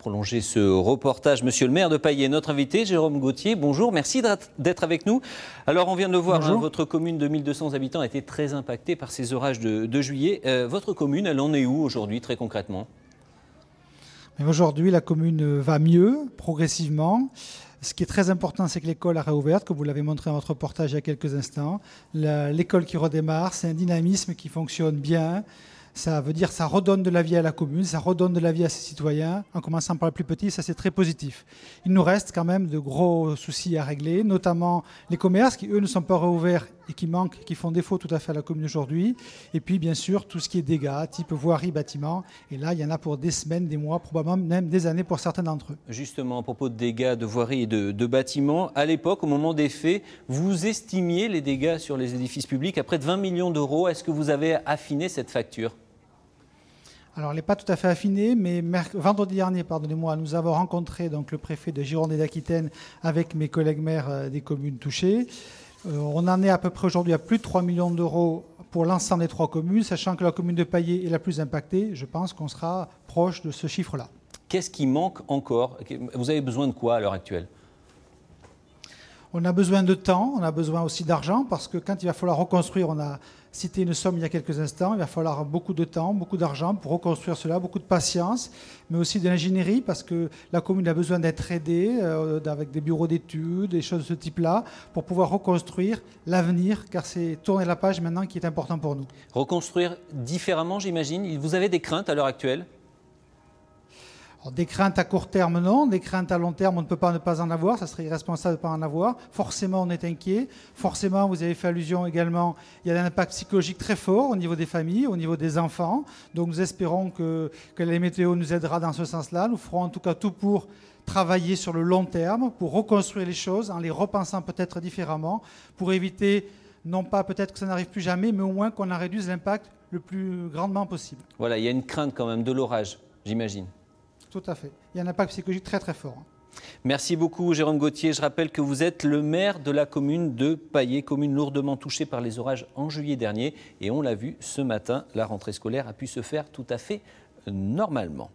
prolonger ce reportage, monsieur le maire de Paillé, notre invité, Jérôme Gauthier. Bonjour, merci d'être avec nous. Alors, on vient de le voir, hein, votre commune de 1200 habitants a été très impactée par ces orages de juillet. Votre commune, elle en est où aujourd'hui, très concrètement ? Aujourd'hui, la commune va mieux, progressivement. Ce qui est très important, c'est que l'école a réouvert, comme vous l'avez montré dans votre reportage il y a quelques instants. L'école qui redémarre, c'est un dynamisme qui fonctionne bien. Ça veut dire que ça redonne de la vie à la commune, ça redonne de la vie à ses citoyens, en commençant par les plus petits, ça c'est très positif. Il nous reste quand même de gros soucis à régler, notamment les commerces qui, eux, ne sont pas réouverts et qui manquent, qui font défaut tout à fait à la commune aujourd'hui. Et puis, bien sûr, tout ce qui est dégâts, type voirie, bâtiment. Et là, il y en a pour des semaines, des mois, probablement même des années pour certains d'entre eux. Justement, à propos de dégâts de voirie et de bâtiments, à l'époque, au moment des faits, vous estimiez les dégâts sur les édifices publics à près de 20 millions d'euros. Est-ce que vous avez affiné cette facture ? Alors, elle n'est pas tout à fait affinée, mais vendredi dernier, pardonnez-moi, nous avons rencontré donc, le préfet de Gironde et d'Aquitaine avec mes collègues maires des communes touchées. On en est à peu près aujourd'hui à plus de 3 millions d'euros pour l'ensemble des 3 communes, sachant que la commune de Paillé est la plus impactée. Je pense qu'on sera proche de ce chiffre-là. Qu'est-ce qui manque encore ? Vous avez besoin de quoi à l'heure actuelle ? On a besoin de temps, on a besoin aussi d'argent, parce que quand il va falloir reconstruire, on a cité une somme il y a quelques instants, il va falloir beaucoup de temps, beaucoup d'argent pour reconstruire cela, beaucoup de patience, mais aussi de l'ingénierie, parce que la commune a besoin d'être aidée avec des bureaux d'études, des choses de ce type-là, pour pouvoir reconstruire l'avenir, car c'est tourner la page maintenant qui est important pour nous. Reconstruire différemment, j'imagine. Vous avez des craintes à l'heure actuelle ? Alors, des craintes à court terme, non. Des craintes à long terme, on ne peut pas ne pas en avoir. Ça serait irresponsable de ne pas en avoir. Forcément, on est inquiet. Forcément, vous avez fait allusion également, il y a un impact psychologique très fort au niveau des familles, au niveau des enfants. Donc, nous espérons que les météos nous aidera dans ce sens-là. Nous ferons en tout cas tout pour travailler sur le long terme, pour reconstruire les choses en les repensant peut-être différemment, pour éviter, non pas peut-être que ça n'arrive plus jamais, mais au moins qu'on en réduise l'impact le plus grandement possible. Voilà, il y a une crainte quand même de l'orage, j'imagine. Tout à fait. Il y a un impact psychologique très très fort. Merci beaucoup Jérôme Gauthier. Je rappelle que vous êtes le maire de la commune de Paillé, commune lourdement touchée par les orages en juillet dernier. Et on l'a vu ce matin, la rentrée scolaire a pu se faire tout à fait normalement.